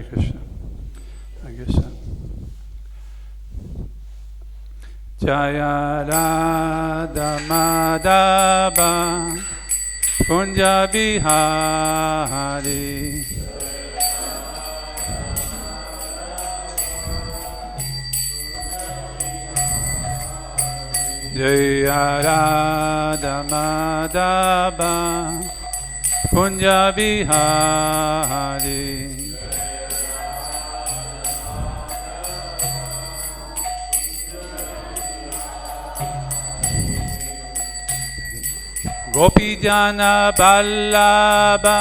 Hare Krishna. I guess so. Jaya Radha Madhava Kunja Bihari Jaya Radha Madhava Kunja Bihari Gopi Jana Ballabha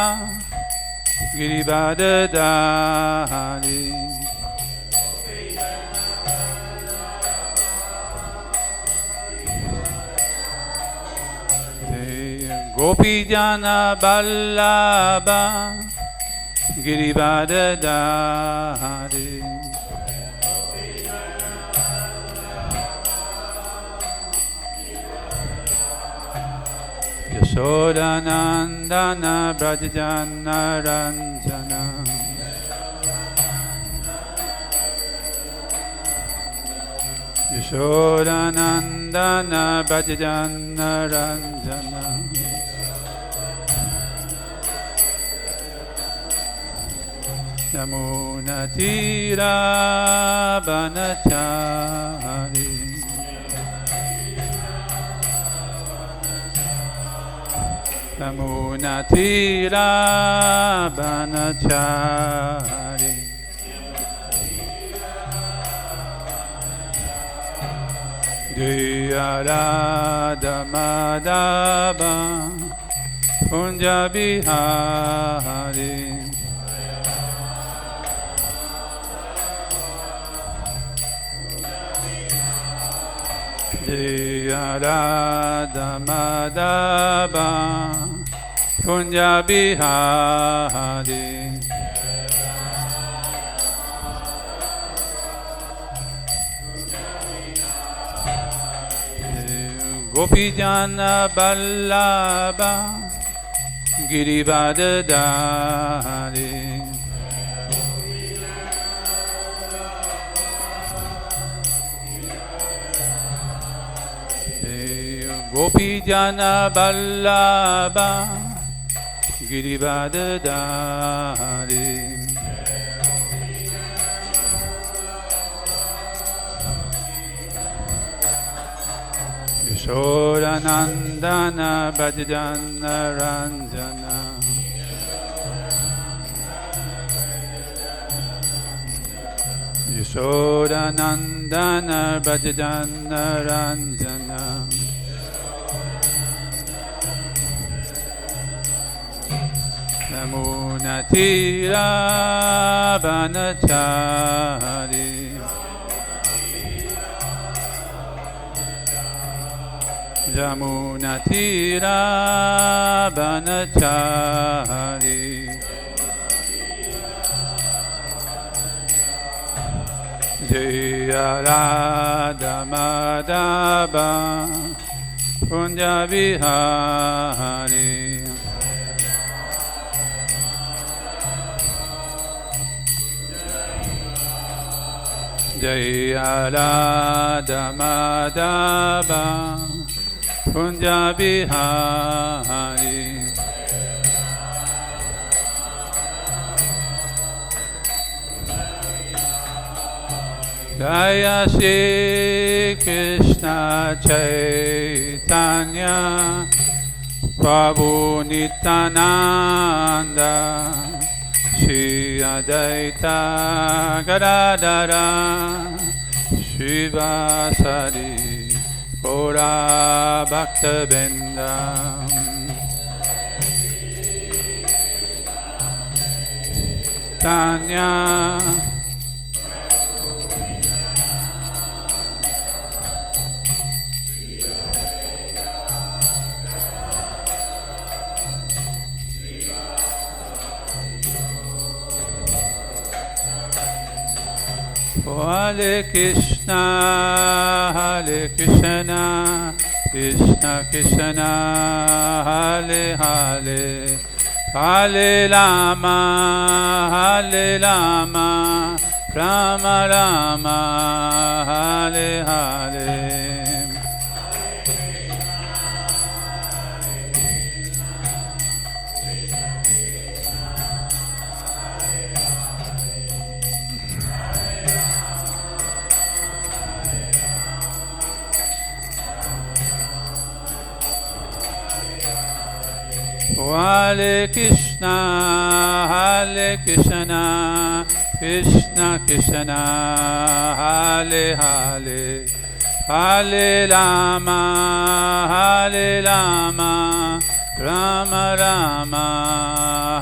Girivardhari Gopi Jana Ballabha Girivardhari Yashodanandana Brajajana Ranjana Yashodanandana Brajajana Ranjana Yamuna Tira Banachari Yamuna Tira Banachari Jaya Radha Madhava Kunja Bihari Jaya Radha Madhava Kunja Bihari Gopi Jana Ballabha Girivardhari Gopi Jana Ballabha Girivardhari Yashodanandana Brajajana Ranjana Yashodanandana Brajajana Ranjana Yamuna Tira Banachari Yamuna Tira Banachari Jaya Radha Madhava Kunja Bihari Jaya Radha Madhava Kunja Bihari Jaya Shri Krishna Caitanya Prabhu Nityananda Shri Advaita Gadadara Shivasari Gaura Bhakta Vrinda Tanya Hare Krishna, Hare Krishna, Krishna Krishna, Hare Hare, Hare Rama, Hare Rama, Rama Rama, Hare Hare. Hare Krishna, Krishna Krishna, Hare Hare, Hare Rama, Rama Rama,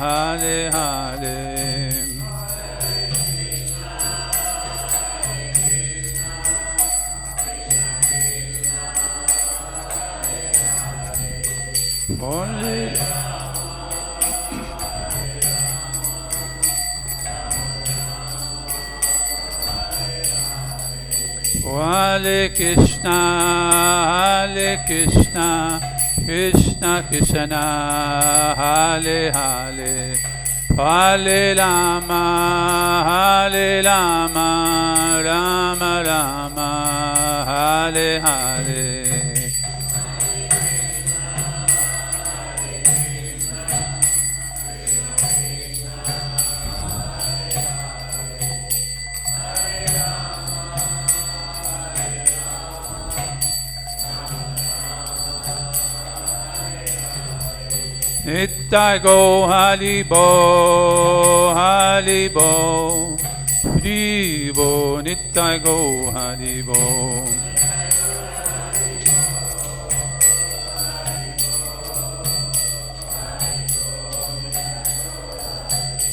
Hare Hare. Hare Hare Krishna, Krishna Krishna, Hare Hare, Hare Rama, Rama Rama, Hare Hare. Nitya go Haribo, Haribo, Haribo, Nitya go Haribo.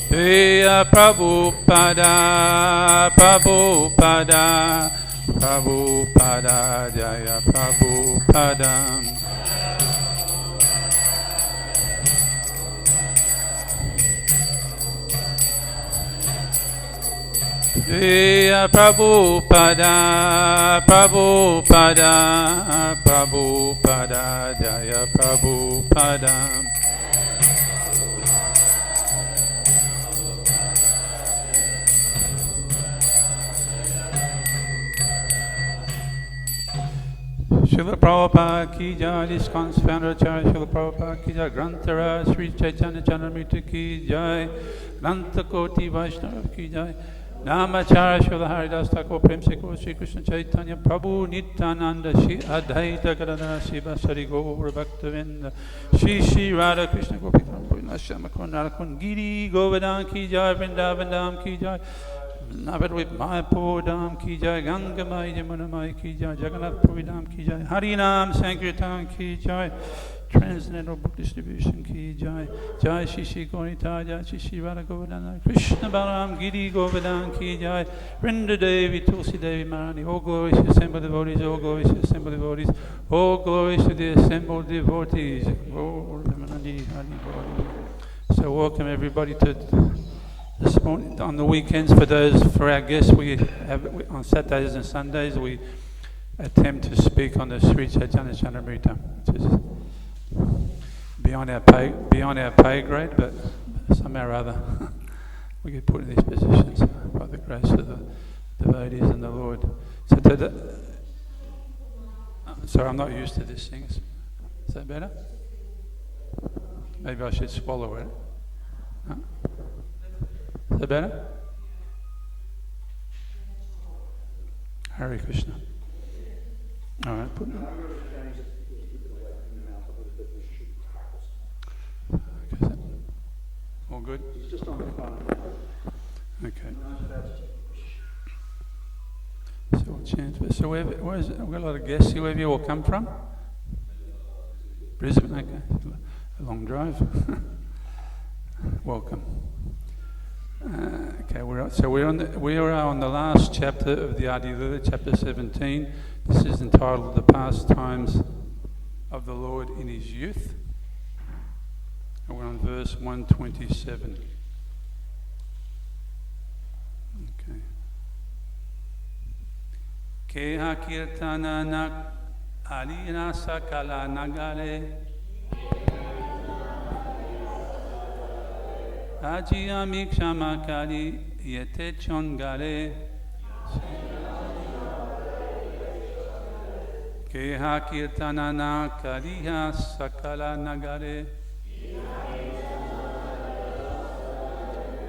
Jaya Prabhupada, Prabhupada, Prabhupada, Jaya Prabhupada. Jaya Prabhupada, Prabhupada, Prabhupada, Jaya Prabhupada. Srila Prabhupada ki jai, ISKCON's founder Acharya Srila Prabhupada ki jai, Grantara Sri Caitanya Caritamrita ki jai, Grantha Koti Vaishnava ki jai, Namacharya Srila Haridas Thakur Prem Se Gaur Sri Krishna Chaitanya Prabhu Nityananda Shri Advaita Gadadhara Shiva Sari Gaura Bhaktavinda Shri Radha Krishna Gopikam Purna Shamakon Radhakun Giri Govardhana ki jai, Vrindavan Dham ki jai, Navadvip Mayapur Dham ki jai, Ganga Mai Yamuna Mai ki jai, Jagannath Puri Dham ki jai, Harinam Sankirtan ki jai, Transcendental Book Distribution ki jai, Jai Shri Gaurita, Jai Shri Radha Govardhana, Krishna Balaram Giri Govardhan ki jai, Vrinda Devi, Tulsi Devi Marani, all glories to the assembled devotees, all glories to the assembled devotees, all glories to the assembled devotees. So welcome everybody to this morning. On the weekends, for our guests, we have on Saturdays and Sundays we attempt to speak on the Sri Chaitanya Caritamrita, which is beyond our pay grade, but somehow or other we get put in these positions by the grace of the devotees and the Lord. So sorry, I'm not used to this thing. Is that better? Maybe I should swallow it. Huh? Is that better? Hare Krishna. All right, put it. Okay, all good? Just on the phone. Okay. So we'll change. So where is it? We've got a lot of guests here. Where have you all come from? Brisbane, okay. A long drive. Welcome. Okay, we are on the last chapter of the Adi Lila, chapter 17. This is entitled "The Pastimes of the Lord in His Youth." And we're on verse 127. Okay. Krsna Kirtan nak alina sakala nagare. Ajiyami Kshamakari Yete Chongare Keha Kirtanana Kariha Sakala Nagare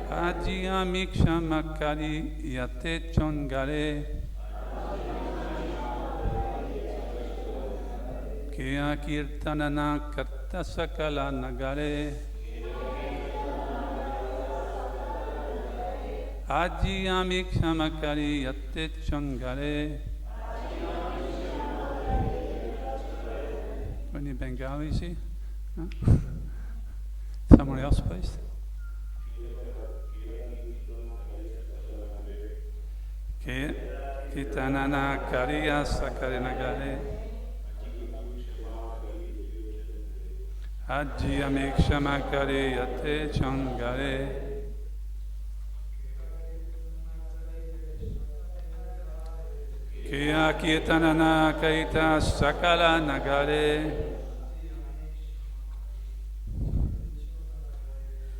Ajiyami Kshamakari Yete Chongare Keha Kirtanana Karta Sakala Nagare Ajiyami Kshamakari Yate Chongare. Any Bengalis here? No? Someone else, please. Kitanana Kariya Sakarinagare Ajiyami Kshamakari Yate Chongare Kiya Kirtanana Kaita Sakala Nagare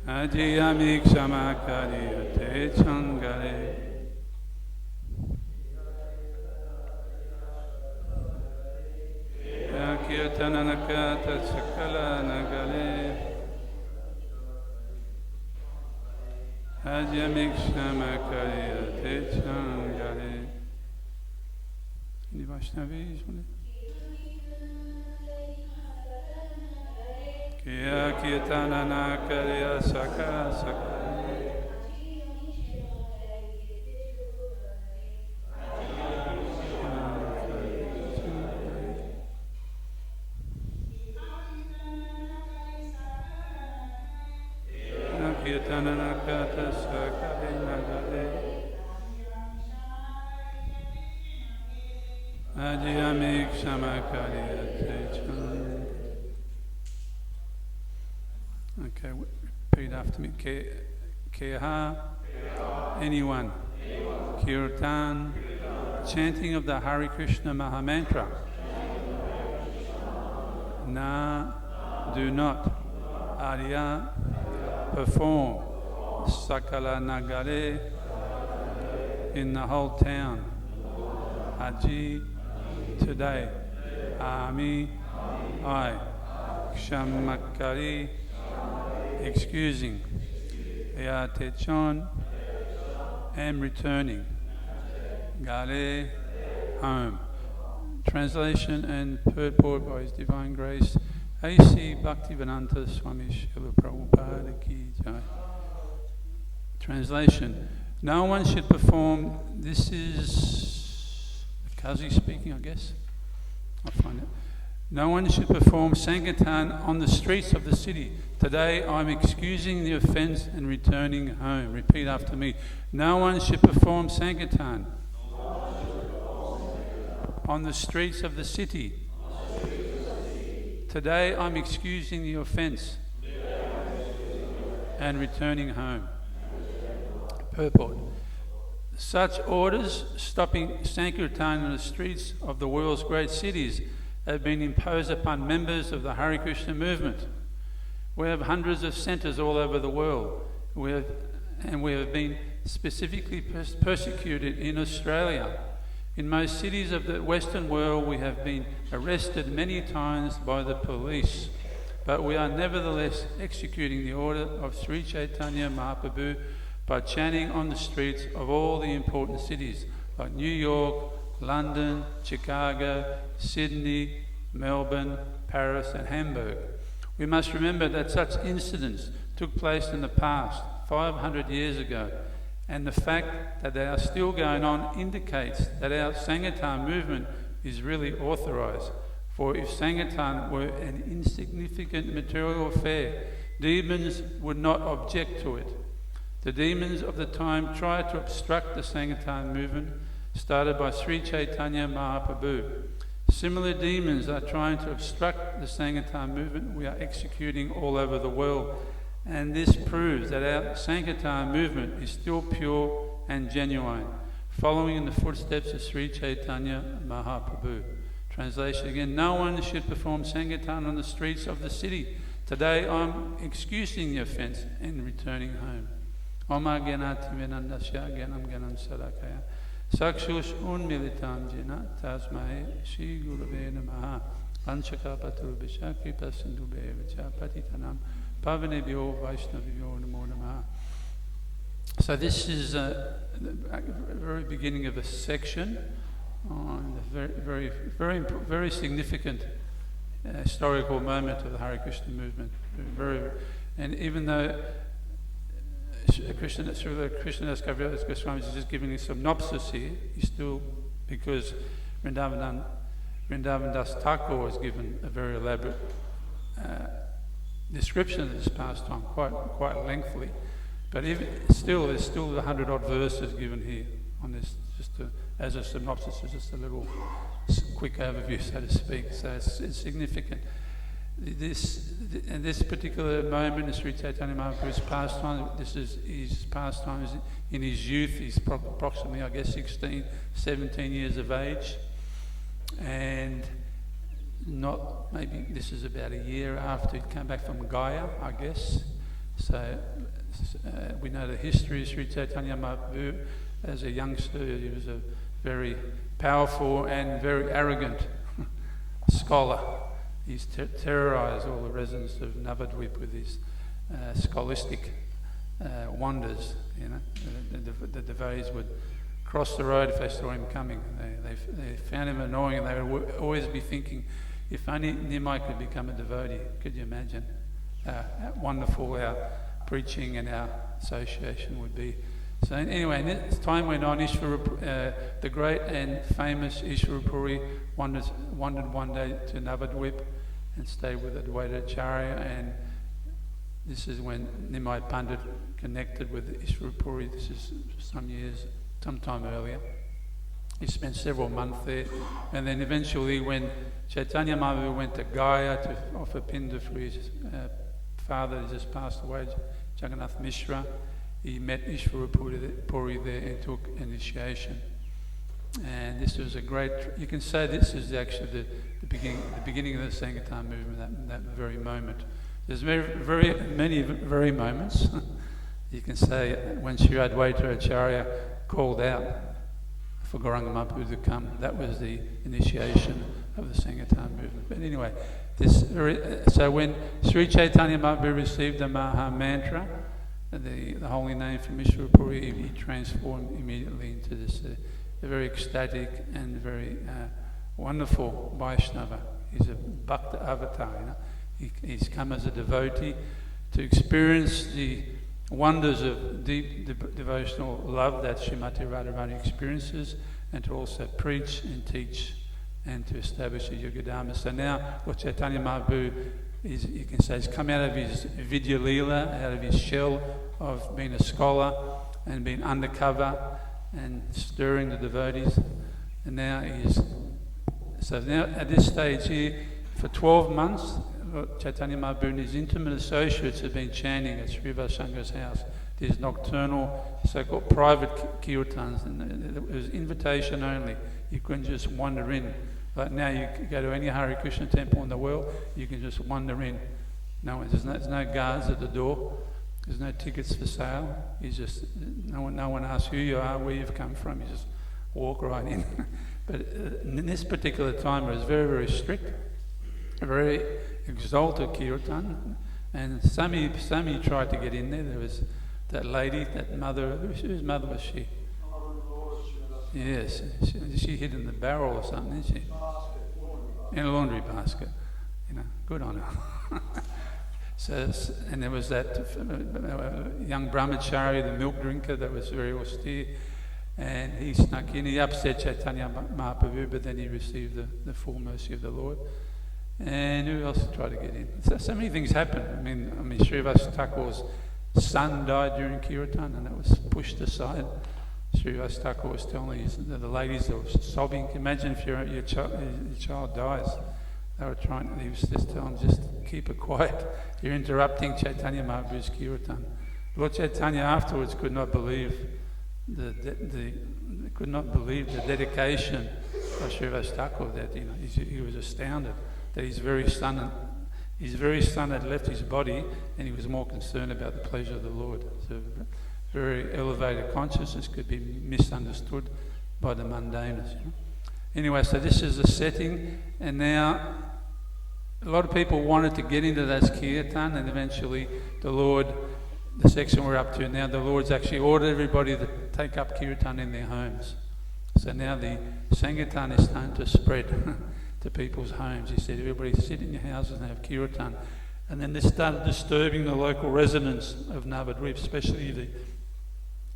Ajiyami Kshamakari Yate Chongare Kiya Kirtanana Kaita Sakala Nagare Ajiyami Kshamakari Yate Chongare. Any Vaishnavis? Kiya Kirtanana Kariya Sakala Sakala Kirtanana Kata Sakala Nagare Ajiyami Kshamakari Yate Chongare. Okay, repeat after me. Keha, anyone. Kirtan, chanting of the Hare Krishna Mahamantra. Na, do not. Arya, perform. Sakala Nagare, in the whole town. Aji, today. Ami, I. Kshamakari, excusing. Yatechon, and returning. Gale, home. Translation and purport by His Divine Grace, A.C. Bhaktivedanta Swami Srila Prabhupada Ki Jai. Translation. No one should perform, this is Kazi speaking, I guess. I'll find it. No one should perform Sankirtan on the streets of the city. Today I'm excusing the offence and returning home. Repeat after me. No one should perform Sankirtan on the streets of the city. Today I'm excusing the offence and returning home. Purport. Such orders stopping Sankirtan on the streets of the world's great cities have been imposed upon members of the Hare Krishna movement. We have hundreds of centres all over the world. We have been specifically persecuted in Australia. In most cities of the Western world, we have been arrested many times by the police, but we are nevertheless executing the order of Sri Caitanya Mahaprabhu by chanting on the streets of all the important cities like New York, London, Chicago, Sydney, Melbourne, Paris and Hamburg. We must remember that such incidents took place in the past, 500 years ago, and the fact that they are still going on indicates that our Sankirtan movement is really authorised. For if Sankirtan were an insignificant material affair, demons would not object to it. The demons of the time tried to obstruct the Sankirtan movement started by Sri Caitanya Mahaprabhu. Similar demons are trying to obstruct the Sankirtan movement we are executing all over the world, and this proves that our Sankirtan movement is still pure and genuine, following in the footsteps of Sri Caitanya Mahaprabhu. Translation again, no one should perform Sankirtan on the streets of the city. Today I'm excusing the offence and returning home. Oma Gyanati Vinandasya Gyanam Gyanam Sadakaya Sakshush Unmilitam Jena Tasmai Shri Gurave Namaha Panchakapatu Bishakri Pasindu Bevacha Patitanam Pavanebhyo Vaishnavibhyo Namo Namaha. So this is the very beginning of a section on a very significant historical moment of the Hare Krishna movement. And even though Srila Krishna Goswami is just giving a synopsis here, he's still, because Vrindavan Das Thakur was given a very elaborate description of this pastime, quite lengthily. But there's still 100 odd verses given here on this, as a synopsis, just a little quick overview, so to speak. So it's significant. This particular moment is Sri Chaitanya Mahaprabhu's pastime. This is his pastimes in his youth. He's approximately, I guess, 16, 17 years of age. And maybe this is about a year after he came back from Gaya, I guess. So we know the history of Sri Chaitanya Mahaprabhu. As a youngster, he was a very powerful and very arrogant scholar. He's terrorized all the residents of Navadvip with his scholastic wonders. You know, the devotees would cross the road if they saw him coming. They found him annoying, and they would always be thinking, if only Nimai could become a devotee. Could you imagine how wonderful our preaching and our association would be? So anyway, as time went on, the great and famous Ishvara Puri wandered one day to Navadvip and stayed with Advaita Acharya, and this is when Nimai Pandit connected with Ishvara Puri. This is some time earlier. He spent several months there, and then eventually when Chaitanya Mahaprabhu went to Gaya to offer Pinda for his father who just passed away, Jagannath Mishra, he met Ishvara Puri there and took initiation. And this was you can say this is actually the beginning of the Sankirtan movement, that very moment. There's very many moments. You can say when Sri Advaita Acharya called out for Gauranga Mahaprabhu to come, that was the initiation of the Sankirtan movement. But anyway, so when Sri Chaitanya Mahaprabhu received the Maha Mantra, the holy name from Ishvara Puri, he transformed immediately into this very ecstatic and very wonderful Vaishnava. He's a Bhakta avatar, you know. He's come as a devotee to experience the wonders of deep devotional love that Srimati Radharani experiences, and to also preach and teach and to establish a Yoga Dharma. So now what Chaitanya Mahaprabhu you can say he's come out of his Vidya Leela, out of his shell of being a scholar and being undercover and stirring the devotees. And now at this stage here, for 12 months, Chaitanya Mahaprabhu and his intimate associates have been chanting at Srivashankar's house. These nocturnal, so-called private kirtans, and it was invitation only. You couldn't just wander in. Like now, you go to any Hare Krishna temple in the world, you can just wander in. There's no guards at the door. There's no tickets for sale. No one asks who you are, where you've come from. You just walk right in. But in this particular time, it was very, very strict, a very exalted kirtan, and Sami tried to get in there. There was that lady, that mother. Whose mother was she? Yes, she hid in the barrel or something, didn't she? In a laundry basket. You know, good on her. And there was that young brahmachari, the milk drinker, that was very austere, and he snuck in. He upset Chaitanya Mahaprabhu, but then he received the full mercy of the Lord. And who else tried to get in? So many things happened. I mean, Srivas Thakur's son died during Kirtan, and that was pushed aside. Srivas Thakur was telling the ladies that were sobbing. Imagine if your child dies. He was just telling them, just keep it quiet. You're interrupting Chaitanya Mahaprabhu's Kirtan. Lord Chaitanya afterwards could not believe the dedication of Srivas Thakur. That he was astounded that his very son his very son had left his body and he was more concerned about the pleasure of the Lord. So very elevated consciousness could be misunderstood by the mundaners. Anyway, so this is the setting, and now a lot of people wanted to get into that kirtan, and eventually the Lord, the section we're up to now, the Lord's actually ordered everybody to take up kirtan in their homes. So now the Sankirtan is starting to spread to people's homes. He said, everybody sit in your houses and have kirtan. And then this started disturbing the local residents of Navadvip, especially the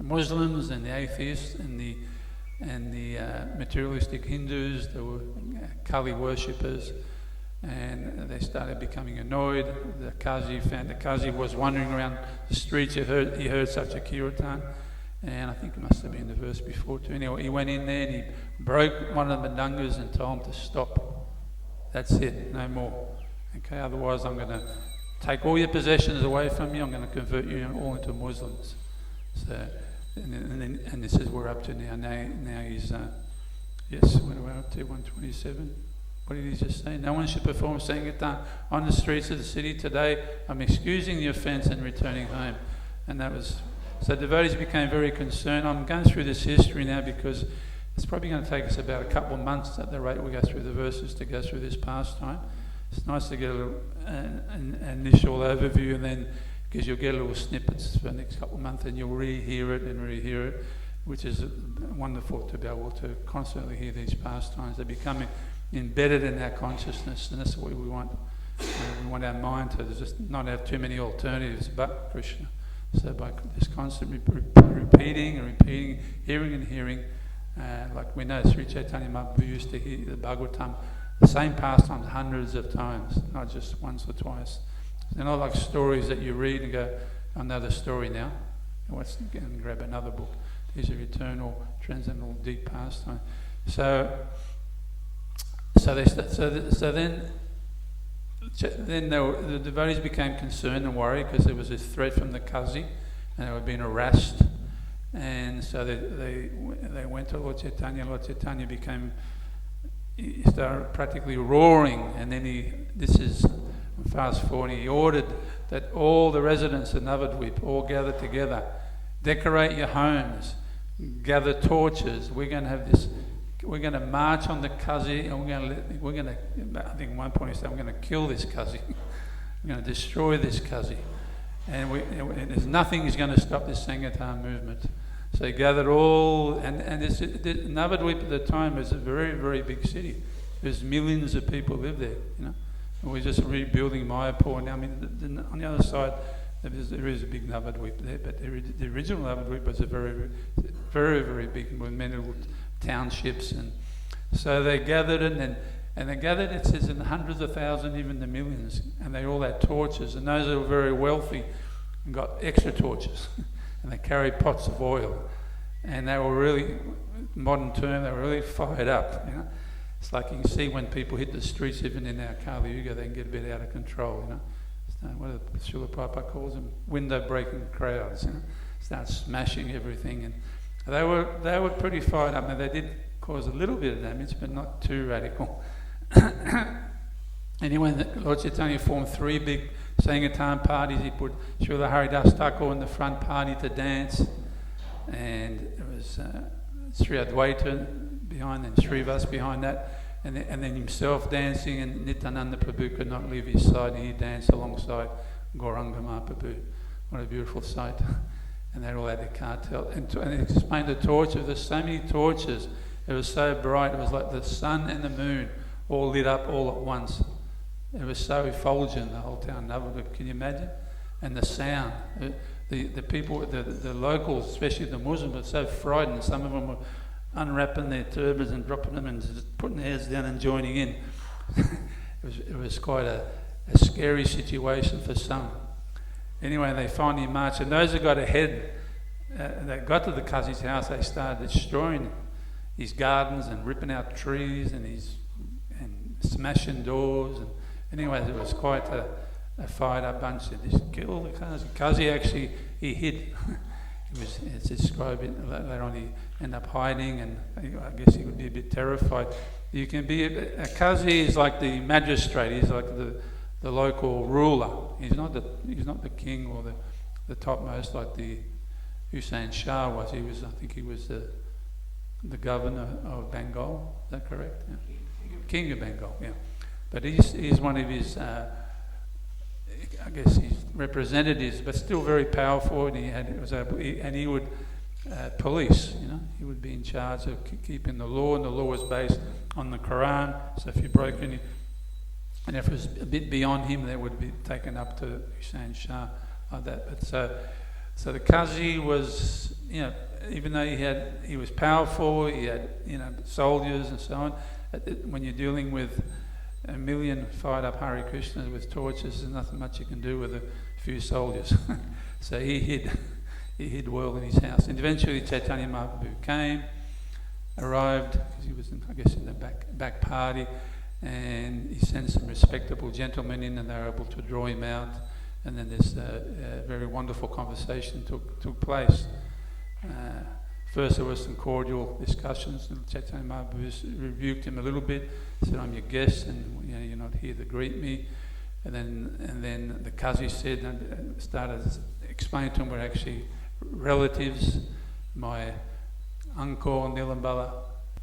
Muslims and the atheists and the materialistic Hindus, the Kali worshippers, and they started becoming annoyed. The Qazi was wandering around the streets. He heard such a kirtan, and I think it must have been the verse before too. Anyway, he went in there and he broke one of the mridangas and told him to stop. That's it, no more. Okay, otherwise I'm going to take all your possessions away from you. I'm going to convert you all into Muslims. So, and this is we're up to now. Now he's yes, what are we up to? 127. What did he just say? No one should perform Sankirtan on the streets of the city today. I'm excusing the offence and returning home. And that was, so devotees became very concerned. I'm going through this history now because it's probably going to take us about a couple of months at the rate we go through the verses to go through this pastime. It's nice to get a little, an initial overview, and then because you'll get little snippets for the next couple of months and you'll rehear it, which is wonderful to be able to constantly hear these pastimes. They're becoming embedded in our consciousness, and that's what we want. We want our mind to just not have too many alternatives but Krishna. So by just constantly repeating and repeating, hearing and hearing, like we know Sri Chaitanya Mahaprabhu used to hear the Bhagavatam, the same pastimes hundreds of times, not just once or twice. They're not like stories that you read and go, I know the story now, and grab another book. These are eternal, transcendental, deep pastimes. So then the devotees became concerned and worried because there was this threat from the Qazi and they were being harassed. And so they went to Lord Chaitanya. Lord Chaitanya he started practically roaring, and then fast forward, he ordered that all the residents of Navadvip all gather together, decorate your homes, gather torches. We're going to have this. We're going to march on the Qazi, and we're going to. I think at one point he said, "I'm going to kill this Qazi. We're going to destroy this Qazi, and there's nothing is going to stop this Sankirtan movement." So he gathered all, and Navadvip at the time was a very, very big city. There's millions of people live there, And we're just rebuilding Mayapur now. I mean, on the other side, there is a big Navadvip there, but the original Navadvip was a very, very, very big, with many little townships, and so they gathered, and they gathered. It says in the hundreds of thousands, even the millions, and they all had torches. And those that were very wealthy and got extra torches, and they carried pots of oil, and they were really, modern term, they were really fired up. It's like you can see when people hit the streets, even in our Kali Yuga, they can get a bit out of control. What Srila Prabhupada calls them, window-breaking crowds. Start smashing everything, and they were pretty fired up. Now they did cause a little bit of damage, but not too radical. Anyway, Lord Chaitanya formed 3 big Sankirtan parties. He put Srila Haridas Thakur in the front party to dance, and it was Sri Advaita behind, and Srivas behind that, and then himself dancing, and Nityananda Prabhu could not leave his side, and he danced alongside Gauranga Mahaprabhu. What a beautiful sight. And they all had the cartel. And it explained the torches. There's so many torches. It was so bright. It was like the sun and the moon all lit up all at once. It was so effulgent, the whole town. Can you imagine? And the sound. The people, the locals, especially the Muslims, were so frightened. Some of them were unwrapping their turbans and dropping them and just putting their heads down and joining in. It was quite a scary situation for some. Anyway, they finally marched, and those who got ahead, they got to the Qazi's house, they started destroying his gardens and ripping out trees and smashing doors. And anyway, it was quite a fired up bunch. They just killed the Qazi. Qazi actually, he hid. It's described later on, he ended up hiding, and I guess he would be a bit terrified. You can be, a Qazi is like the magistrate, he's like the local ruler. He's not the king or the topmost like the Hussein Shah was. I think he was the governor of Bengal. Is that correct? Yeah. King of Bengal. Yeah. But he's one of his, I guess, his representatives, but still very powerful. And he would police. He would be in charge of keeping the law, and the law was based on the Quran. So if you broke any, and if it was a bit beyond him, that would be taken up to Hussein Shah like that. But so the Qazi was, even though he was powerful, he had soldiers and so on. When you're dealing with a million fired up Hare Krishnas with torches, there's nothing much you can do with a few soldiers. So he hid well in his house. And eventually Caitanya Mahaprabhu arrived, because he was in the back party, and he sent some respectable gentlemen in, and they were able to draw him out. And then this very wonderful conversation took place. First there was some cordial discussions, and Caitanya Mahaprabhu rebuked him a little bit, said, "I'm your guest, and you're not here to greet me." And then the Qazi said, and started explaining to him, we're actually relatives. My uncle Nilambala,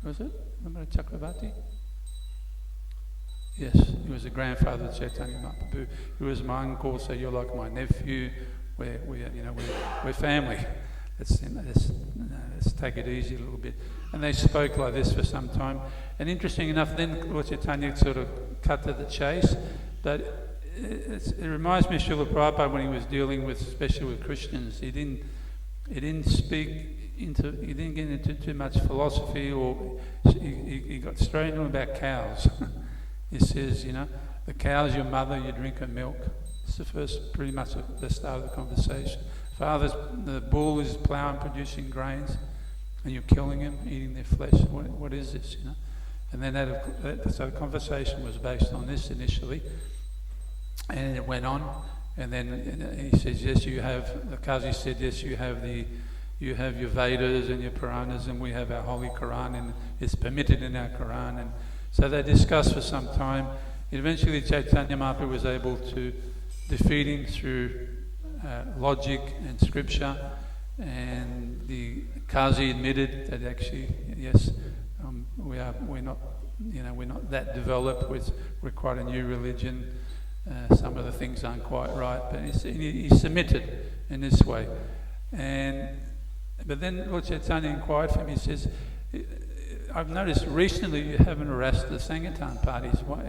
was it? Nilambala Chakravarti? Yes, he was the grandfather of Caitanya Mahaprabhu. He was my uncle, so you're like my nephew. We're family. Let's take it easy a little bit. And they spoke like this for some time. And interesting enough, then Lord Caitanya sort of cut to the chase. But it reminds me of Srila Prabhupada when he was dealing with, especially with Christians. He didn't get into too much philosophy, or he got straight into about cows. He says, the cow's your mother, you drink her milk. It's pretty much the start of the conversation. The bull is ploughing, producing grains, and you're killing him, eating their flesh. What is this, And then so the conversation was based on this initially, and it went on. And then he says, yes, you have, the Qazi said, yes, you have your Vedas and your Puranas, and we have our Holy Quran, and it's permitted in our Quran. And so they discussed for some time. Eventually Caitanya Mahaprabhu was able to defeat him through logic and scripture, and the Qazi admitted that actually, yes, we're not that developed. We're quite a new religion. Some of the things aren't quite right, but he submitted in this way. But then Lord Caitanya inquired for him. He says, I've noticed recently you haven't harassed the Sankirtan parties. Why?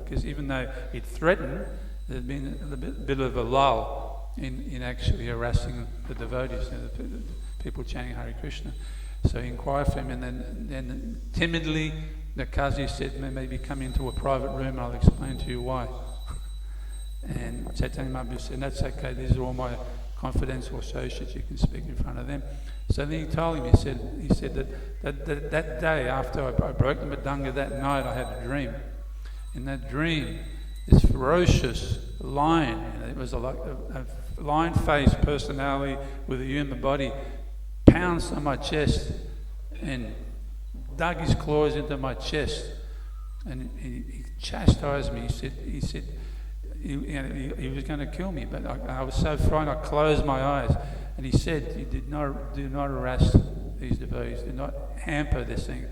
Because even though he'd threatened, there's been a bit of a lull in actually harassing the devotees, the people chanting Hare Krishna. So he inquired for him, and then timidly the Qazi said, maybe come into a private room and I'll explain to you why. And Caitanya Mahaprabhu said, that's okay, these are all my confidential associates, you can speak in front of them. So then he told him, he said that day after I broke the Madanga, that night I had a dream. In that dream, this ferocious lion, it was like a lion-faced personality with a human body, pounced on my chest and dug his claws into my chest, and he chastised me. He said he was going to kill me, but I was so frightened I closed my eyes. And he said, do not harass these devotees, do not hamper this thing.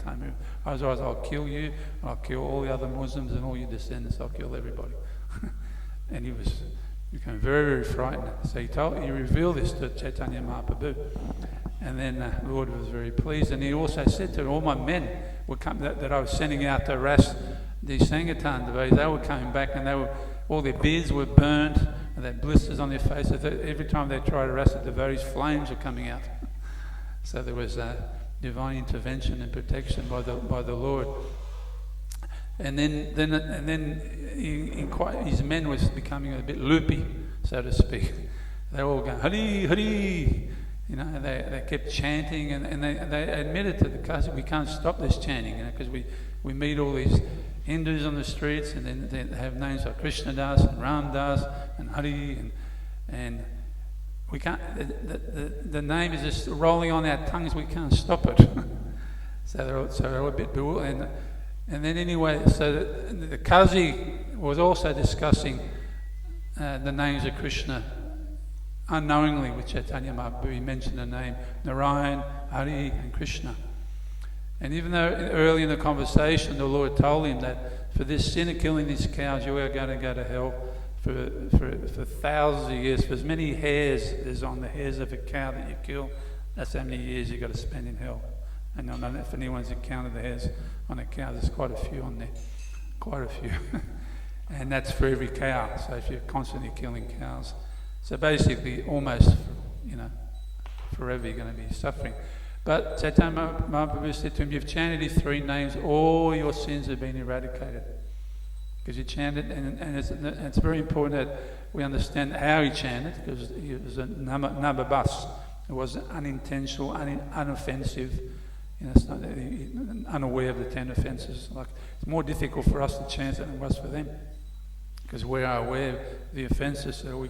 Otherwise I'll kill you, and I'll kill all the other Muslims and all your descendants, I'll kill everybody. And he became very, very frightened. So he revealed this to Caitanya Mahaprabhu. And then the Lord was very pleased. And he also said to all my men that I was sending out to harass these Sankirtan devotees, they were coming back, and all their beards were burnt, and they had blisters on their faces. Every time they tried to harass the devotees, flames were coming out. So there was divine intervention and protection by the Lord. And then his men was becoming a bit loopy, so to speak. They were all going, Hari, Hari. They kept chanting, and they admitted to the Qazi, we can't stop this chanting, because we meet all these Hindus on the streets, and then they have names like Krishna Das and Ram Das and Hari, and we can't. The name is just rolling on our tongues. We can't stop it. So they're all a bit bewildered. And then anyway, so the Qazi was also discussing the names of Krishna unknowingly with Chaitanya Mahaprabhu. He mentioned the name Narayan, Hari and Krishna. And even though early in the conversation the Lord told him that for this sin of killing these cows you are going to go to hell for thousands of years, for as many hairs there's on the hairs of a cow that you kill, that's how many years you've got to spend in hell. And I don't know if anyone's counted the hairs on a cow, there's quite a few on there. Quite a few. And that's for every cow, so if you're constantly killing cows. So basically, almost, forever you're going to be suffering. But Chaitanya Mahaprabhu said to him, you've chanted these 3 names, all your sins have been eradicated. Because you chanted, and it's very important that we understand how he chanted, because it was a nababas. It was unintentional, unoffensive. It's not unaware of the 10 offences. Like, it's more difficult for us to chant than it was for them, because we are aware of the offences, so we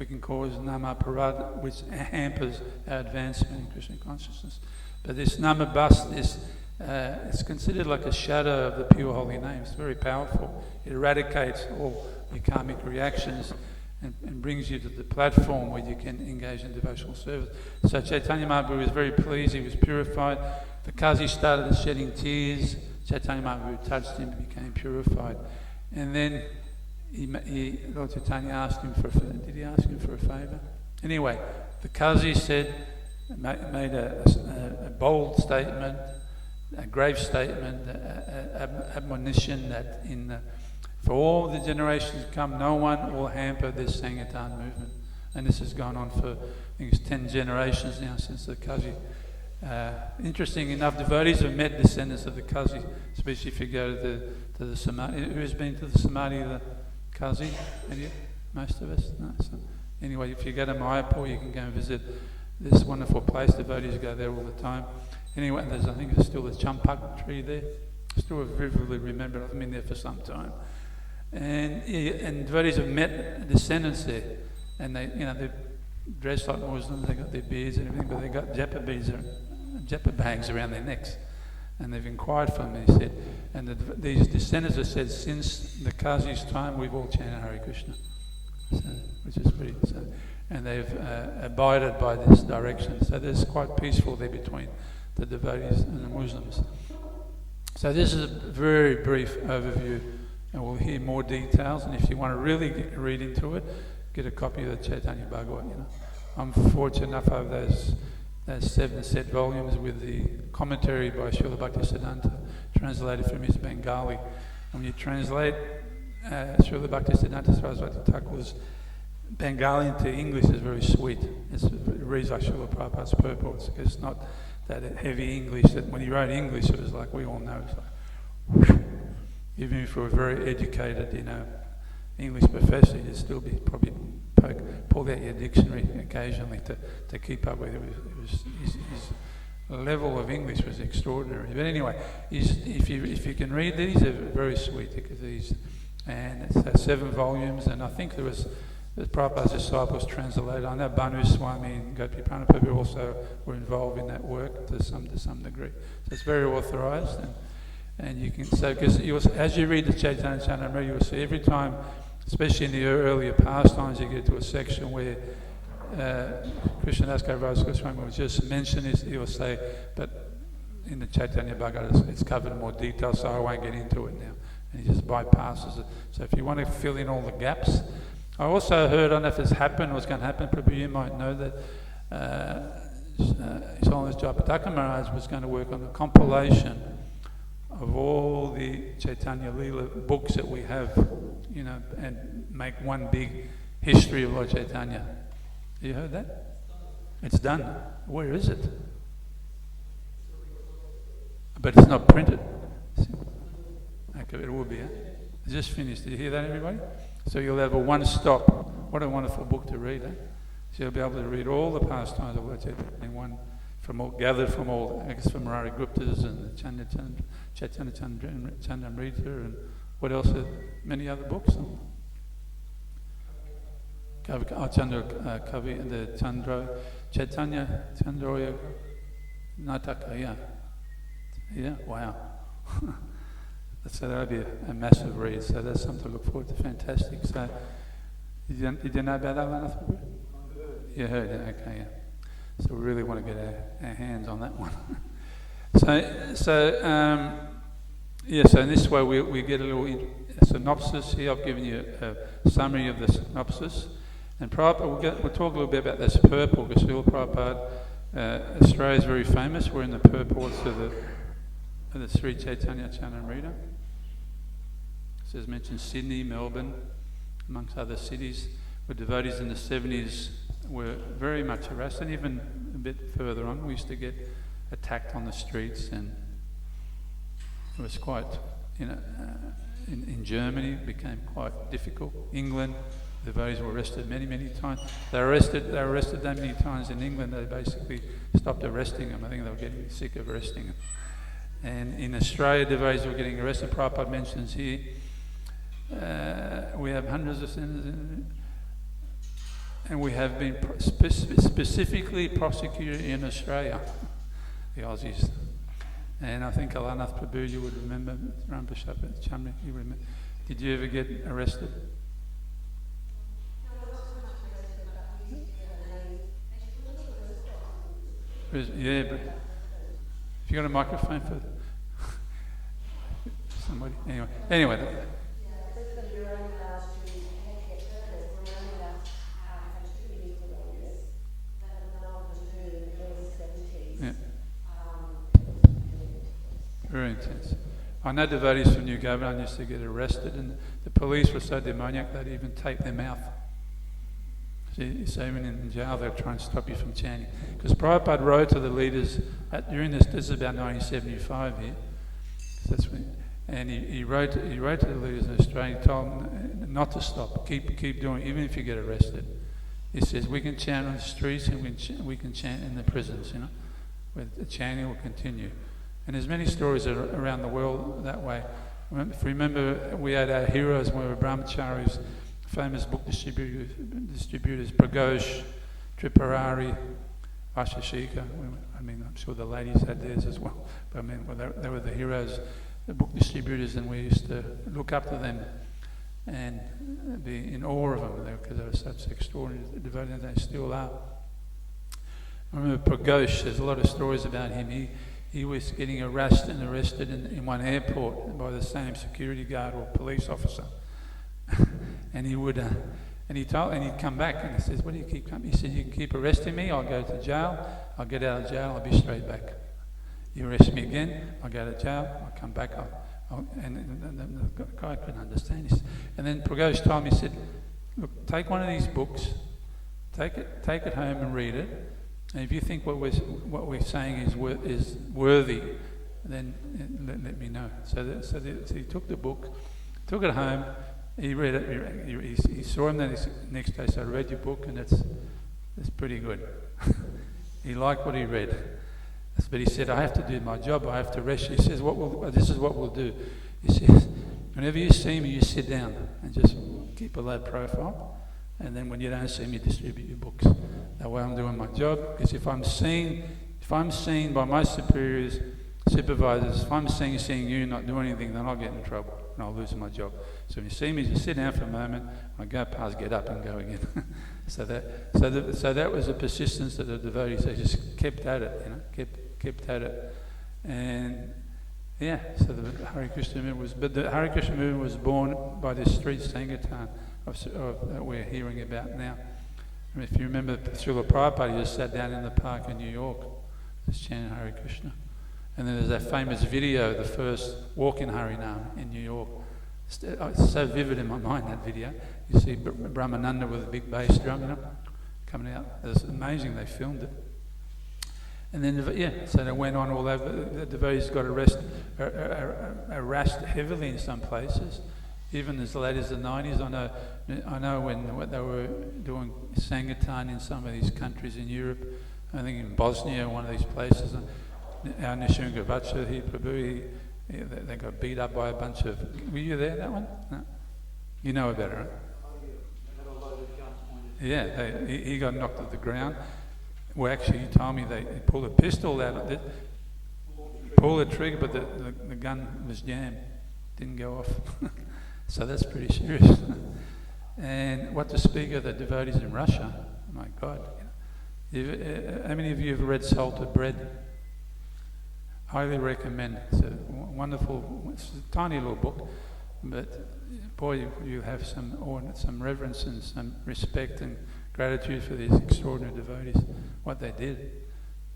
can cause nama parad, which hampers our advancement in Krishna consciousness. But this nama bas, it's considered like a shadow of the pure holy name. It's very powerful. It eradicates all your karmic reactions and brings you to the platform where you can engage in devotional service. So Chaitanya Mahaprabhu was very pleased. He was purified. The Kazi started shedding tears. Chaitanya Mahaprabhu touched him and became purified. And then Lord Chaitanya asked him for a favour. Did he ask him for a favour? Anyway, the Kazi made a bold statement, a grave statement, admonition that for all the generations to come, no one will hamper this Sankirtan movement. And this has gone on for, I think it's 10 generations now since the Kazi. Interesting enough, devotees have met descendants of the Kazi, especially if you go to the Samadhi. Who's been to the Samadhi of the Kazi? Any? Most of us? No. So anyway, if you go to Mayapur, you can go and visit this wonderful place. Devotees go there all the time. Anyway, I think there's still a champak tree there. I still vividly remember. I've been there for some time. And devotees have met descendants there, and they're dressed like Muslims. They got their beards and everything, but they got japa bags around their necks, and they've inquired from them. He said, and these descendants have said, since the Kazi's time, we've all chanted Hare Krishna, which is pretty. And they've abided by this direction. So there's quite peaceful there between the devotees and the Muslims. So this is a very brief overview. And we'll hear more details, and if you want to really read into it, get a copy of the Chaitanya Bhagavat. I'm fortunate enough I have those 7 set volumes with the commentary by Srila Bhaktisiddhanta, translated from his Bengali. And when you translate Srila Bhaktisiddhanta Saraswati Thakur's Bengali into English, is very sweet. It reads like Srila Prabhupada's purports. It's not that heavy English that when he wrote English, it was like we all know. It's like, whoosh. Even if you were very educated, English professor, you'd still be probably pull out your dictionary occasionally to keep up with it. His level of English was extraordinary. But anyway, if you can read these, they're very sweet, because and it's 7 volumes, and I think there was the Prabhupada's disciples translated. I know Bhanu Swami and Gopi Pranaprabhu also were involved in that work to some degree. So it's very authorized. And you can, because as you read the Chaitanya Caritamrita, you'll see every time, especially in the earlier pastimes, you get to a section where Krishna Das Kaviraj Goswami will just mention this, he'll say, but in the Chaitanya Bhagavat it's covered in more detail, so I won't get into it now. And he just bypasses it. So if you want to fill in all the gaps. I also heard, I don't know if it's happened or it's going to happen, probably you might know that His Holiness Jayapataka Maharaj was going to work on a compilation of all the Chaitanya Leela books that we have, and make one big history of Lord Chaitanya. You heard that? It's done. Where is it? But it's not printed. Okay, it will be. It's just finished. Did you hear that, everybody? So you'll have a one-stop. What a wonderful book to read, eh? So you'll be able to read all the pastimes of Lord Chaitanya in one. Gathered from all, I guess, from Rari Guptas and Chaitanya Chandramrita and what else? Many other books. Chandra Kavi and the Chaitanya Nataka, yeah. Yeah, wow. So that'll be a massive read. So that's something to look forward to. Fantastic. So did you know about that one? You heard it. Okay. Yeah. So we really want to get our hands on that one. So in this way we get a little synopsis here. I've given you a summary of the synopsis. And Prabhupada, we'll talk a little bit about this purport, because Prabhupada, Australia is very famous. We're in the purports of the Sri Caitanya Caritamrita. So as mentioned, Sydney, Melbourne, amongst other cities, where devotees in the 70s were very much harassed, and even a bit further on, we used to get attacked on the streets, and it was quite, in Germany it became quite difficult. England, devotees were arrested many times. They were arrested that many times in England, they basically stopped arresting them. I think they were getting sick of arresting them. And in Australia, devotees were getting arrested. Prabhupada mentions here, we have hundreds of sinners, and we have been specifically prosecuted in Australia, the Aussies. And I think Alanath Prabhu, you would remember, Rampashapa Chamri, you remember. Did you ever get arrested? Yeah, but if you got a microphone for somebody, anyway. Yeah. Very intense. I know devotees from New Govardhana used to get arrested, and the police were so demoniac they'd even tape their mouth. So even in jail, they'll try and stop you from chanting. Because Prabhupada wrote to the leaders during this is about 1975 here. That's when, and he wrote to the leaders in Australia. He told them not to stop. Keep doing it, even if you get arrested. He says we can chant on the streets and we can chant in the prisons. Where the chanting will continue. And there's many stories around the world that way. If you remember, we had our heroes when we were brahmacharis. Famous book distributors, Pragosh, Tripurari, Ashashika. I'm sure the ladies had theirs as well. But they were the heroes, the book distributors, and we used to look up to them and be in awe of them because they were such extraordinary devotees. They still are. I remember Pragosh. There's a lot of stories about him. He was getting harassed and arrested in one airport by the same security guard or police officer. And he would, and he'd come back and he says, "What do you keep coming?" He said, "You can keep arresting me. I'll go to jail. I'll get out of jail. I'll be straight back. You arrest me again. I'll go to jail. I'll come back." And the guy couldn't understand this. And then Pragosh told me, he said, "Look, take one of these books, take it home and read it. And if you think what we're saying is worthy, then let me know." So he took the book, took it home. He read it. He saw him the next day. So I read your book, and it's pretty good. He liked what he read, but he said, "I have to do my job. I have to rest." He says, "This is what we'll do." He says, "Whenever you see me, you sit down and just keep a low profile, and then when you don't see me, distribute your books. That way, I'm doing my job. Because if I'm seen by my superiors, supervisors, if I'm seeing you not do anything, then I'll get in trouble and I'll lose my job. So when you see me, just sit down for a moment. I go past, get up, and go again." So that was a persistence that the devotees, they just kept at it, kept at it, and yeah. So the Hare Krishna movement was born by this street Sankirtan that we're hearing about now. And if you remember, Srila Prabhupada just sat down in the park in New York, just chanting Hare Krishna. And then there's that famous video, the first walk in Harinam in New York. It's so vivid in my mind, that video. You see Brahmananda with a big bass drum, coming out. It's amazing, they filmed it. And then, so they went on all over. The devotees got harassed heavily in some places, even as late as the 90s. I know when they were doing Sankirtan in some of these countries in Europe, I think in Bosnia, one of these places, our Nishungavacha, Prabhu, they got beat up by a bunch of... Were you there, that one? No. You know about it, right? Yeah, he got knocked to the ground. Well, actually, he told me they pulled a pistol out of it, pulled the trigger, but the gun was jammed. didn't go off. So that's pretty serious. And what to speak of the devotees in Russia? Oh my God. How many of you have read Salted Bread? Highly recommend. It's a wonderful, it's a tiny little book, but boy, you have some reverence and some respect and gratitude for these extraordinary devotees, what they did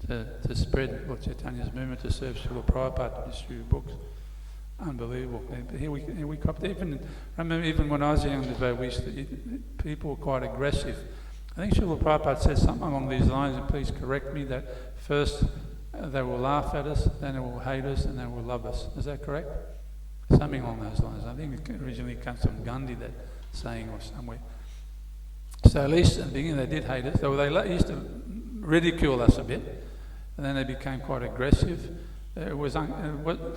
to spread Lord Chaitanya's movement, to serve Srila Prabhupada, to distribute books. Unbelievable. Here we copped, I remember even when I was a young devotee, people were quite aggressive. I think Srila Prabhupada said something along these lines, and please correct me, that first they will laugh at us, then they will hate us, and they will love us. Is that correct? Something along those lines. I think it originally comes from Gandhi, that saying, or somewhere. So at least at the beginning they did hate us. So they used to ridicule us a bit, and then they became quite aggressive. It was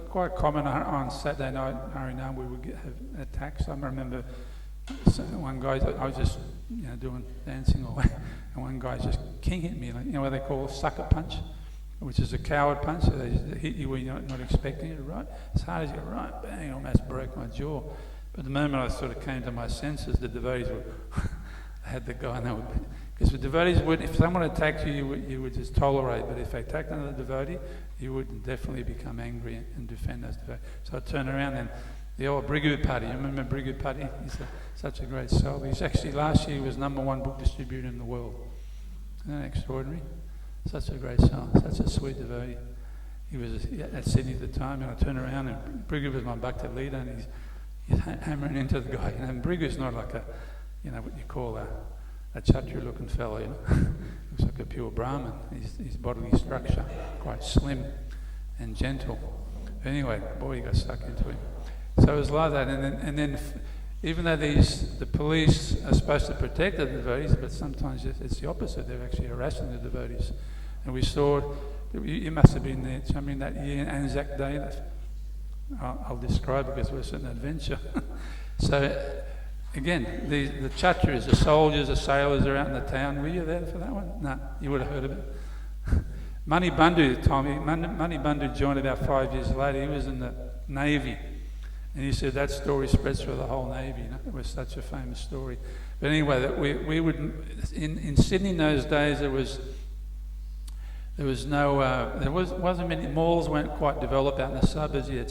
quite common on Saturday night, Harinam, we would have attacks. I remember one guy, I was just doing dancing away, and one guy just king hit me, like, what they call a sucker punch, which is a coward punch. So they just hit you when you're not expecting it, right? As hard as you go, right, bang, almost broke my jaw. But the moment I sort of came to my senses, the devotees were, I had the guy, and they would, because the devotees would, if someone attacked you, you would just tolerate, but if they attacked another devotee, you would definitely become angry and defend those devotees. So I turned around, and the old Brigu Patti, you remember Brigu Patti? He's such a great soul. He's actually, last year, he was #1 book distributor in the world. Isn't that extraordinary? Such a great soul, such a sweet devotee. He was at Sydney at the time, and I turned around, and Brigu was my bhakta leader, and he's hammering into the guy. And Brigu's not like a, what you call a Chatru-looking fellow, looks like a pure Brahmin. His bodily structure, quite slim and gentle. Anyway, boy, he got stuck into him. So it was like that, and then even though the police are supposed to protect the devotees, but sometimes it's the opposite. They're actually harassing the devotees. And we saw, you must have been there, that year, Anzac Day. I'll describe it because it was an adventure. So again, the Chatras, the soldiers, the sailors are out in the town. Were you there for that one? No, you would have heard of it. Mani Bandhu told me, Mani Bandhu joined about 5 years later. He was in the Navy. And he said that story spreads through the whole Navy. It was such a famous story. But anyway, that we would, in Sydney in those days, there wasn't many, malls weren't quite developed out in the suburbs yet,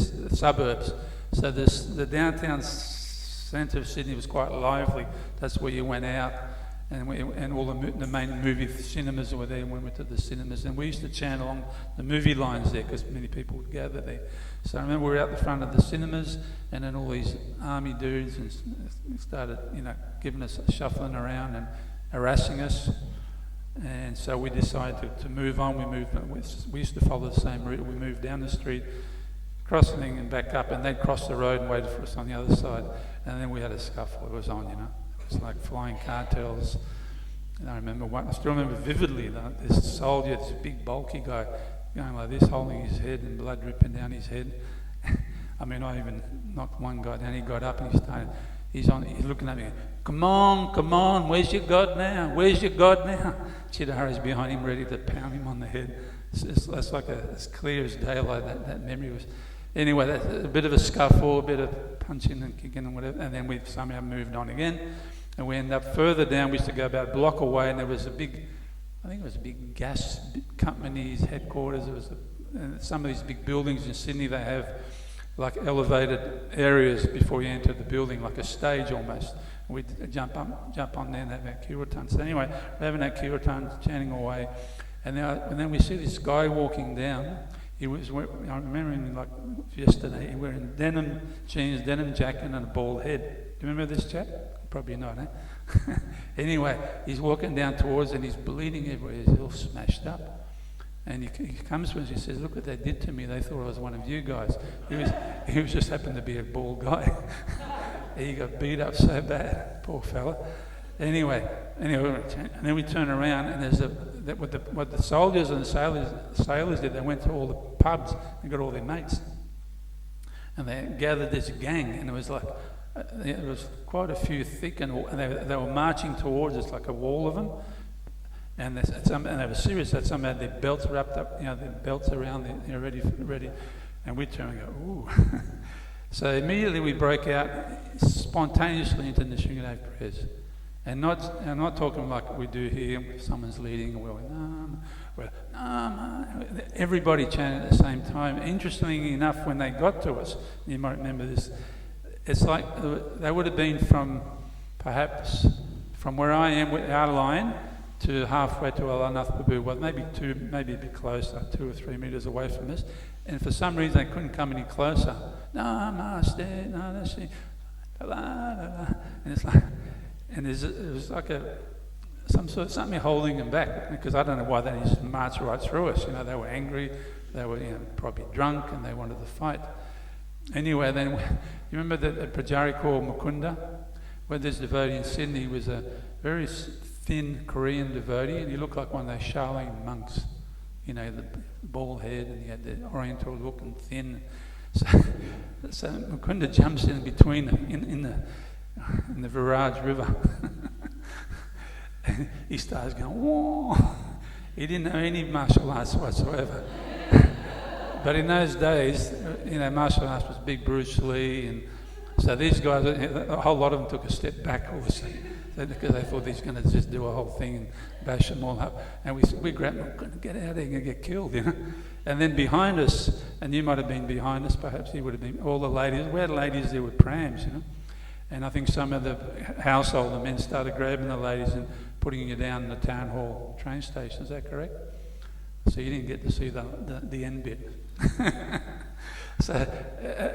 So the downtown centre of Sydney was quite lively. That's where you went out, and all the main movie cinemas were there, and we went to the cinemas. And we used to chant along the movie lines there because many people would gather there. So I remember we were out the front of the cinemas, and then all these army dudes and started, giving us, shuffling around and harassing us. And so we decided to move on. We used to follow the same route. We moved down the street, crossing and back up, and they'd cross the road and waited for us on the other side. And then we had a scuffle. It was on, It was like flying cartels. And I still remember vividly this soldier, this big bulky guy, going like this, holding his head and blood dripping down his head. I even knocked one guy down. He got up and he's looking at me, come on, where's your God now? Where's your God now? Chidahari's behind him, ready to pound him on the head. That's like as clear as daylight, that memory was. Anyway, that's a bit of a scuffle, a bit of punching and kicking and whatever, and then we somehow moved on again. And we ended up further down. We used to go about a block away, and there was a big gas company's headquarters. There was some of these big buildings in Sydney. They have like elevated areas before you enter the building, like a stage almost. And we'd jump on there and have our kirtan. So anyway, we're having our kirtan, chanting away, and then we see this guy walking down. I remember him like yesterday. He was wearing denim jeans, denim jacket, and a bald head. Do you remember this chap? Probably not, eh? Anyway, he's walking down towards, and he's bleeding everywhere. He's all smashed up. And he comes to us and he says, look what they did to me. They thought I was one of you guys. He was just happened to be a bald guy. He got beat up so bad, poor fella. Anyway, and then we turn around, and there's what the soldiers and the sailors did. They went to all the pubs and got all their mates, and they gathered this gang, and it was like there was quite a few thick, and they were marching towards us like a wall of them, and they were serious. That some had their belts wrapped up, their belts around, ready, and we turn and go, ooh. So immediately we broke out spontaneously into Nishingadev prayers. And I'm not talking like we do here, if someone's leading, and everybody chanted at the same time. Interestingly enough, when they got to us, you might remember this, it's like they would have been from where I am with our line to halfway to Alanath Babu, well, maybe a bit closer, 2 or 3 meters away from us. And for some reason, they couldn't come any closer. Namaste, namaste, and it's like, and it was like something holding them back, because I don't know why they just marched right through us. They were angry, they were probably drunk, and they wanted to fight. Anyway, then you remember the Pujari called Mukunda? Well, this devotee in Sydney was a very thin Korean devotee, and he looked like one of those Shaolin monks. The bald head, and he had the oriental look and thin. So Mukunda jumps in between them in the Viraj River. And he starts going, whoa! He didn't know any martial arts whatsoever. But in those days, martial arts was big Bruce Lee, and so these guys, a whole lot of them took a step back all of a sudden, because they thought he's going to just do a whole thing and bash them all up. And we grabbed him, we're going to get out of here, and get killed, And then behind us, and you might have been behind us, perhaps he would have been, all the ladies, we had ladies there with prams, And I think some of the household, the men started grabbing the ladies and putting you down in the town hall train station. Is that correct? So you didn't get to see the end bit. So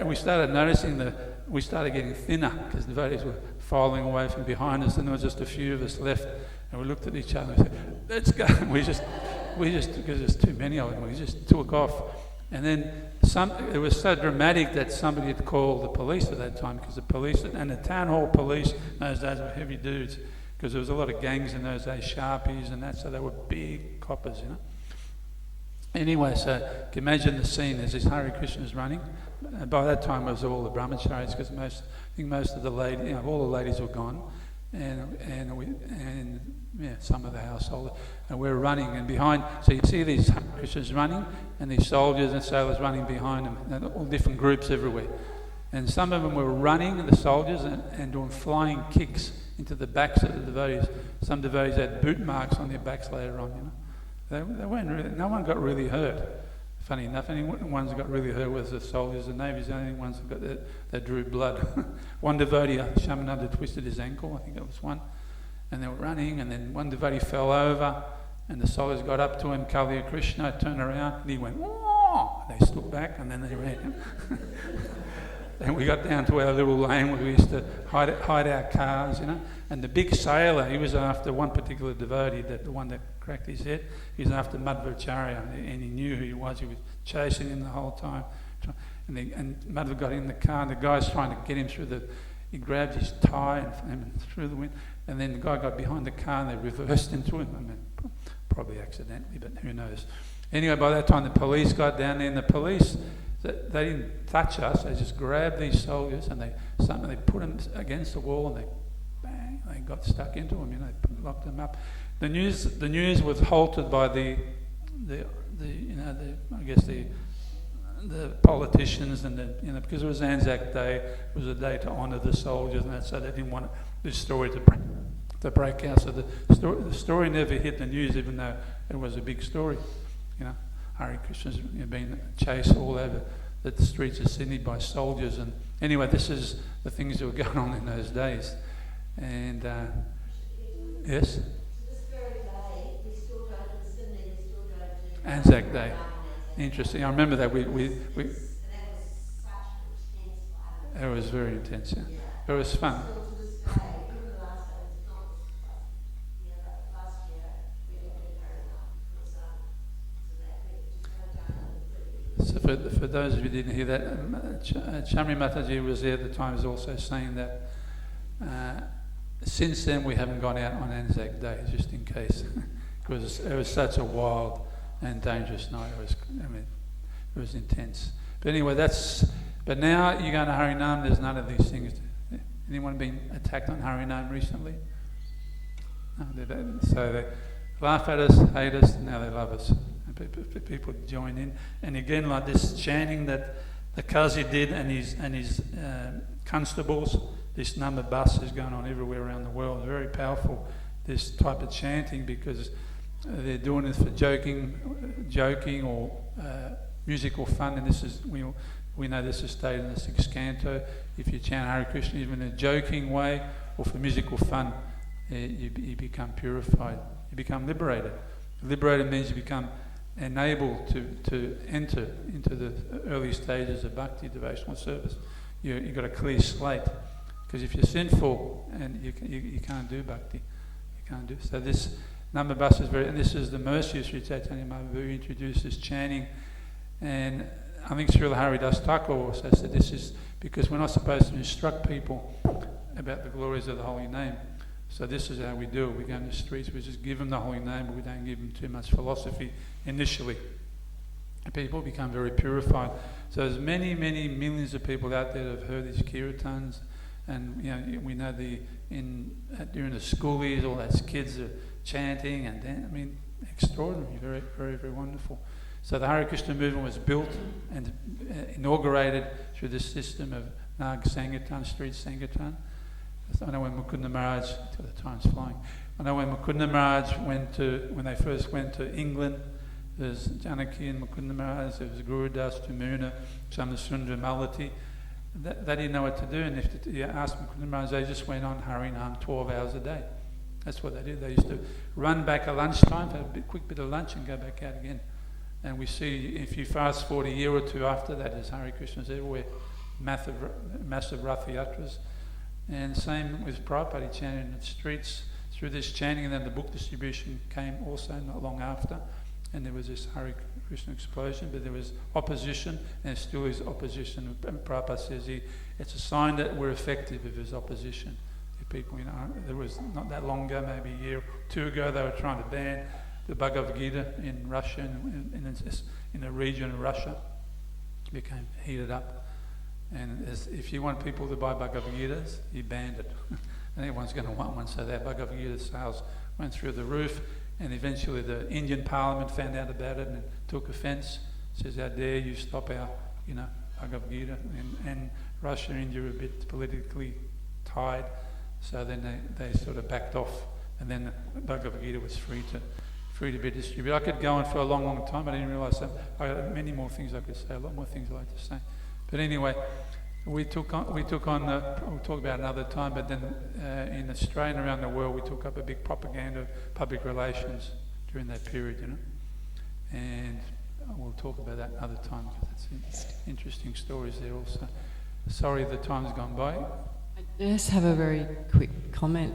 we started noticing we started getting thinner, because the devotees were filing away from behind us, and there was just a few of us left. And we looked at each other and said, "Let's go." We just because there's too many of them, we just took off. And then it was so dramatic that somebody had called the police at that time, because the police and the town hall police in those days were heavy dudes, because there was a lot of gangs in those days, Sharpies and that, so they were big coppers, Anyway, so you can imagine the scene as this Hare Krishna's running. By that time it was all the brahmacharis, because I think most of the ladies, all the ladies were gone, and some of the household, and we're running, and behind, so you see these Hare Krishnas running, and these soldiers and sailors running behind them, and all different groups everywhere. And some of them were running, the soldiers, and doing flying kicks into the backs of the devotees. Some devotees had boot marks on their backs later on, They weren't really, no one got really hurt. Funny enough, the only ones that got really hurt was the soldiers and navies, the only ones that drew blood. One devotee, Shamananda, twisted his ankle, I think that was one, and they were running, and then one devotee fell over, and the soldiers got up to him, Kali Krishna, turned around, and he went, whoa! They stood back, and then they ran. And we got down to our little lane where we used to hide our cars, And the big sailor, he was after one particular devotee, the one that cracked his head. He was after Madhvacharya, and he knew who he was. He was chasing him the whole time. And Madhva got in the car, and the guy's trying to get him through he grabbed his tie and through the wind. And then the guy got behind the car, and they reversed into him. Probably accidentally, but who knows. Anyway, by that time, the police got down there, and the police, they didn't touch us. They just grabbed these soldiers, and they put them against the wall, and they got stuck into them. They locked them up. The news was halted by the politicians, and because it was Anzac Day, it was a day to honour the soldiers, and that, so they didn't want this story to break out. So the story never hit the news, even though it was a big story. Hare Krishna's been chased all over the streets of Sydney by soldiers, and anyway, this is the things that were going on in those days. And yes. This very day, we still go to Sydney. We still go to Anzac Day. Interesting. I remember that we. And it was such an intense fun. It was very intense. Yeah. It was fun. Still to this day, even the last day was not. Last year we didn't do very well because So for those of you who didn't hear that, Chamri Mataji was there at the time, was also saying that since then we haven't gone out on Anzac Day, just in case, because it was such a wild and dangerous night. It was intense. But anyway, but now you're going to Harinam, there's none of these things. Anyone been attacked on Harinam recently? No, so they laugh at us, hate us, now they love us. People join in. And again, like this chanting that the Qazi did, and his constables. This number bus is going on everywhere around the world. Very powerful, this type of chanting, because they're doing it for joking or musical fun. And this is we know this is stated in the 6th canto. If you chant Hare Krishna even in a joking way or for musical fun, you become purified. You become liberated. Liberated means you become enabled to enter into the early stages of bhakti, devotional service. You've got a clear slate. Because if you're sinful, and you can't do bhakti, you can't do. So this number bus is and this is the mercy of Sri Chaitanya Mahaprabhu, who introduced this chanting. And I think Srila Haridas Thakur also said this is because we're not supposed to instruct people about the glories of the holy name. So this is how we do it. We go in the streets, we just give them the holy name, but we don't give them too much philosophy initially. And people become very purified. So there's many, many millions of people out there that have heard these kirtans. And we know during the schoolies, all those kids are chanting and extraordinary, very, very, very wonderful. So the Hare Krishna movement was built and inaugurated through this system of Nag Sankirtan, street Sankirtan. I know when Mukunda Maharaj, the time's flying. I know when Mukunda Maharaj when they first went to England, there's Janaki and Mukunda Maharaj, there was Guru Das, Tumuna, Chamasundra Malati. They didn't know what to do, and if you asked Mukunda Maharaj, they just went on Harinam 12 hours a day. That's what they did. They used to run back at lunchtime, have a quick bit of lunch, and go back out again. And we see, if you fast forward a year or two after that, there's Hare Krishnas everywhere, massive Rath Yatras. And same with Prabhupada, he chanted in the streets through this chanting, and then the book distribution came also not long after. And there was this Hare Krishna explosion, but there was opposition, and there still is opposition. And Prabhupada says it's a sign that we're effective if there's opposition. If people, there was not that long ago, maybe a year or two ago, they were trying to ban the Bhagavad Gita in Russia, in a region of Russia. It became heated up. And if you want people to buy Bhagavad Gitas, you banned it. And everyone's going to want one, so that Bhagavad Gita sales went through the roof. And eventually the Indian Parliament found out about it and took offence. Says, how dare you stop our, Bhagavad Gita. And Russia and India were a bit politically tied. So then they sort of backed off. And then the Bhagavad Gita was free to be distributed. I could go on for a long, long time. I didn't realise that. I had many more things I could say, a lot more things I'd like to say. But anyway, we took on we'll talk about it another time, but then in Australia and around the world, we took up a big propaganda, public relations during that period, and we'll talk about that another time, because it's interesting stories there also. Sorry the time's gone by. I just have a very quick comment.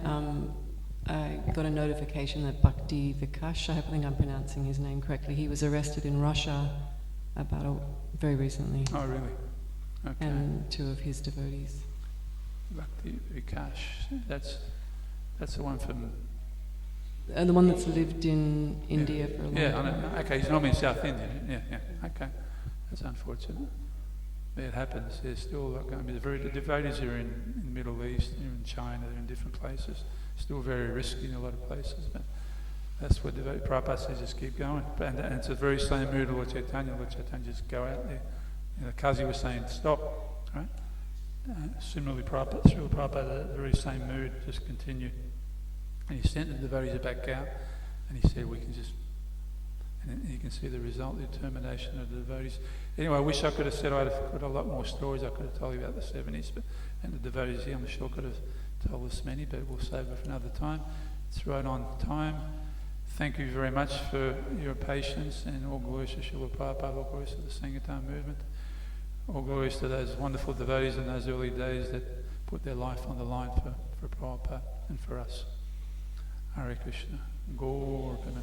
I got a notification that Bhakti Vikash, I think I'm pronouncing his name correctly, he was arrested in Russia very recently. Oh, really? Okay. And 2 of his devotees. Bhakti Vikash, that's the one from... the one that's lived in India for a long time. Yeah, I know. Okay, he's normally in South India. Yeah, okay. That's unfortunate. But it happens. There's still the devotees are in the Middle East, they're in China, they're in different places. Still very risky in a lot of places, but that's what Prabhupada says, just keep going. And it's the very same mood of Lord Chaitanya. Lord Chaitanya, just go out there. Kazi was saying, stop, right? Similarly, Srila Prabhupada, the very same mood, just continued. And he sent the devotees back out, and he said, we can just, and you can see the result, the determination of the devotees. Anyway, I wish I could have said I'd got a lot more stories. I could have told you about the 70s, and the devotees here, I'm sure could have told us many, but we'll save it for another time. It's right on time. Thank you very much for your patience, and all glories to Srila Prabhupada, all glories to the Sankirtan movement. All glories to those wonderful devotees in those early days that put their life on the line for Prabhupada and for us. Hare Krishna. Govardhana.